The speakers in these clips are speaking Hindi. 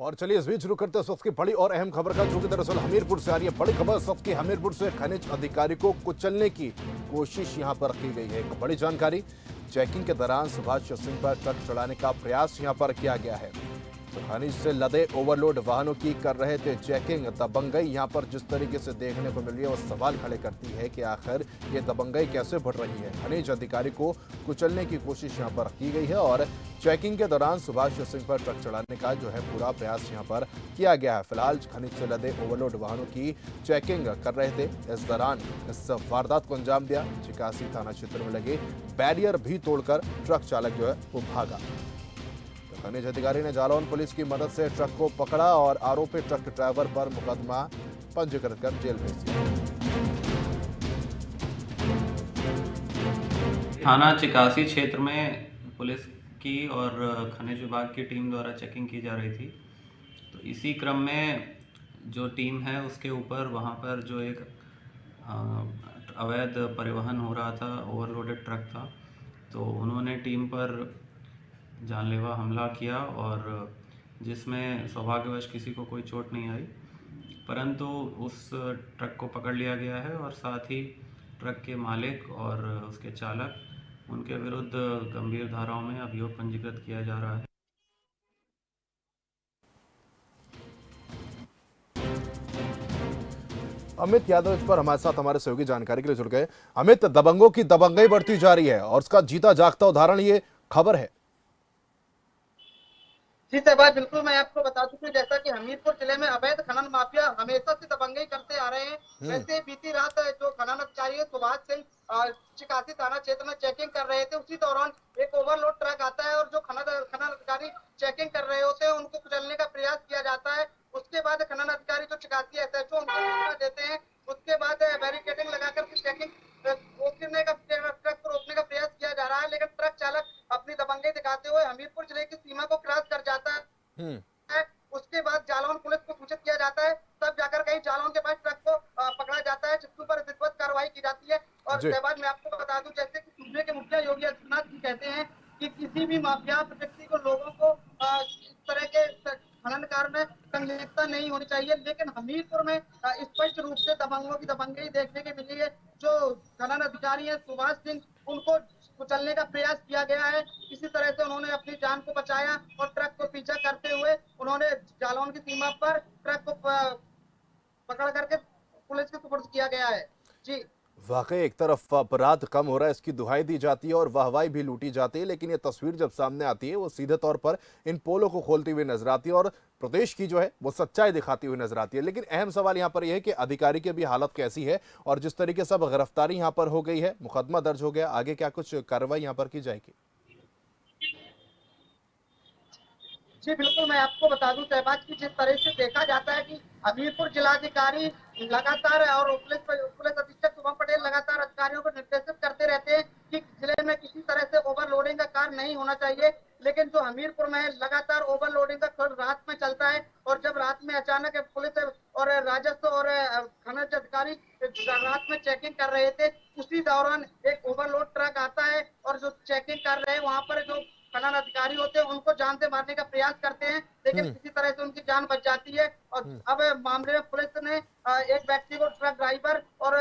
और चलिए इस बीच शुरू करते हैं सबकी बड़ी और अहम खबर का, जो कि दरअसल हमीरपुर से आ रही है। बड़ी खबर सबकी हमीरपुर से, खनिज अधिकारी को कुचलने की कोशिश यहां पर की गई है। एक बड़ी जानकारी, चेकिंग के दौरान सुभाष सिंह पर ट्रक चढ़ाने का प्रयास यहां पर किया गया है। तो खनिज से लदे ओवरलोड वाहनों की कर रहे थे चेकिंग। दबंगई यहां पर जिस तरीके से देखने को मिल रही है वो सवाल खड़े करती है कि आखिर ये दबंगई कैसे बढ़ रही है। खनिज अधिकारी को कुचलने की कोशिश यहां पर की गई है और चेकिंग के दौरान सुभाष सिंह पर ट्रक चढ़ाने का जो है पूरा प्रयास यहां पर किया गया है। फिलहाल खनिज से लदे ओवरलोड वाहनों की चेकिंग कर रहे थे। इस दौरान इस वारदात को अंजाम दिया। चिकासी थाना क्षेत्र में लगे बैरियर भी तोड़कर ट्रक चालक जो है वो भागा। खनिज अधिकारी ने जालौन पुलिस की मदद से ट्रक को पकड़ा और आरोपी ट्रक ड्राइवर पर मुकदमा पंजीकृत कर जेल भेज दिया। थाना चिकासी क्षेत्र में पुलिस की और खनिज विभाग की टीम द्वारा चेकिंग की जा रही थी। तो इसी क्रम में जो टीम है उसके ऊपर वहाँ पर जो एक अवैध परिवहन हो रहा था, ओवरलोडेड ट्रक था, तो उन्होंने टीम पर जानलेवा हमला किया और जिसमें सौभाग्यवश किसी को कोई चोट नहीं आई, परंतु उस ट्रक को पकड़ लिया गया है और साथ ही ट्रक के मालिक और उसके चालक, उनके विरुद्ध गंभीर धाराओं में अभियोग पंजीकृत किया जा रहा है। अमित यादव इस पर हमारे साथ हमारे सहयोगी जानकारी के लिए जुड़ गए। अमित, दबंगों की दबंगई बढ़ती जा रही है और उसका जीता जागता उदाहरण ये खबर है। जी सहबाज, बिल्कुल मैं आपको बता दूं कि जैसा कि हमीरपुर जिले में अवैध खनन माफिया हमेशा से दबंगई करते आ रहे हैं। वैसे बीती रात जो खनन अधिकारी सुभाष सिंह चिकासी थाना क्षेत्र में चेकिंग कर रहे थे, उसी दौरान एक ओवरलोड ट्रक आता है और जो खनन अधिकारी चेकिंग कर रहे होते हैं उनको कुचलने का प्रयास किया जाता है। उसके बाद खनन अधिकारी जो चिकासी एसएचओ उनको सूचना देते हैं। उसके बाद बैरिकेडिंग लगाकर चेकिंग रोकने का ट्रक को रोकने का प्रयास किया जा रहा है, लेकिन ट्रक चालक अपनी दबंगई दिखाते हुए हमीरपुर जिले की सीमा को क्रॉस कर जाता है। उसके बाद जालौन पुलिस को सूचित किया जाता है, तब जाकर कहीं जालौन के पास ट्रक को पकड़ा जाता है, जिसके ऊपर विधिवत कार्रवाई की जाती है। और सहबाज, मैं आपको बता दूं, जैसे कि सूबे के मुखिया योगी आदित्यनाथ जी कहते हैं कि किसी भी माफिया व्यक्ति को, लोगों को इस तरह के खनन कार्य में संलिप्तता नहीं होनी चाहिए। लेकिन हमीरपुर में स्पष्ट रूप से दबंगों की दबंगई देखने की मिली है। जो खनन अधिकारी है सुभाष सिंह, उनको कुचलने का प्रयास किया गया है। इसी तरह से उन्होंने अपनी जान को बचाया और ट्रक को पीछा करते हुए उन्होंने जालौन की सीमा पर ट्रक को पकड़ करके पुलिस के सुपुर्द किया गया है। जी, वाकई एक तरफ अपराध कम हो रहा है, इसकी दुहाई दी जाती है और वाहवाही भी लूटी जाती है, लेकिन ये तस्वीर जब सामने आती है वो सीधे तौर पर इन पोलों को खोलती हुई नजर आती है और प्रदेश की जो है वो सच्चाई दिखाती हुई नजर आती है। लेकिन अहम सवाल यहाँ पर यह है कि अधिकारी की भी हालत कैसी है और जिस तरीके से अब गिरफ्तारी यहाँ पर हो गई है, मुकदमा दर्ज हो गया, आगे क्या कुछ कार्रवाई यहाँ पर की जाएगी? जी बिल्कुल, मैं आपको बता दूं सहबाज की जिस तरह से देखा जाता है कि हमीरपुर जिलाधिकारी लगातार और पुलिस अधीक्षक शुभम पटेल लगातार अधिकारियों को निर्देशित करते रहते हैं कि जिले में किसी तरह से ओवरलोडिंग का कार्य नहीं होना चाहिए। लेकिन जो हमीरपुर में लगातार ओवरलोडिंग का कार्य रात में चलता है और जब रात में अचानक पुलिस और राजस्व और खनिज अधिकारी रात में चेकिंग कर रहे थे, उसी दौरान एक ओवरलोड ट्रक आता है और जो चेकिंग कर रहे हैं वहां पर जो खनन अधिकारी होते हैं उनको जान से मारने का प्रयास करते हैं, लेकिन किसी तरह से उनकी जान बच जाती है। और अब मामले में पुलिस ने एक व्यक्ति को, ट्रक ड्राइवर और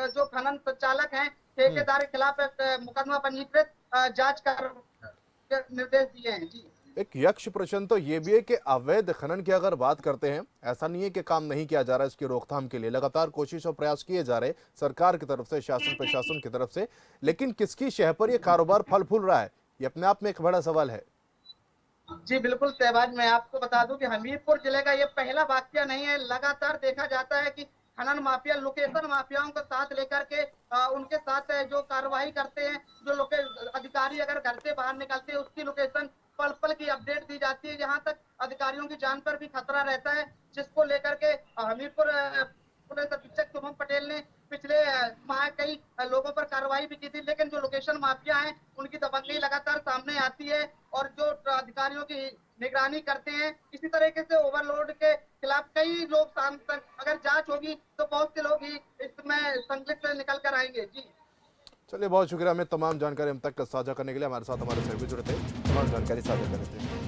जो खनन संचालक हैं, ठेकेदार के खिलाफ मुकदमा पंजीकृत जांच कर निर्देश दिए हैं। जी, एक यक्ष प्रश्न तो ये भी है कि अवैध खनन की अगर बात करते हैं, ऐसा नहीं है कि काम नहीं किया जा रहा है। इसकी रोकथाम के लिए लगातार कोशिश और प्रयास किए जा रहे हैं सरकार की तरफ से, शासन प्रशासन की तरफ से, लेकिन किसकी शह पर यह कारोबार फल फूल रहा है, ये अपने आप में एक बड़ा सवाल है। जी बिल्कुल सहबाज, मैं आपको बता दूं कि हमीरपुर जिले का ये पहला वाकया नहीं है। लगातार देखा जाता है कि खनन माफिया लोकेशन माफियाओं को साथ लेकर के उनके साथ जो कार्रवाई करते हैं। जो अधिकारी अगर घर से बाहर निकलते हैं उसकी लोकेशन पल पल की अपडेट दी जाती है, जहां तक अधिकारियों की जान पर भी खतरा रहता है, जिसको लेकर के हमीरपुर पुलिस अधीक्षक शुभम पटेल ने पिछले माह कई लोगों पर कार्रवाई भी की थी। लेकिन जो लोकेशन माफिया हैं उनकी दबंगई लगातार सामने आती है और जो अधिकारियों की निगरानी करते हैं। इसी तरीके से ओवरलोड के खिलाफ कई लोग, अगर जांच होगी तो बहुत से लोग ही इसमें संलिप्त निकल कर आएंगे। जी, चलिए, बहुत शुक्रिया हमें तमाम जानकारी हम तक साझा करने के लिए। हमारे साथ हमारे सहयोगी जुड़े थे, तमाम जानकारी साझा कर रहे थे।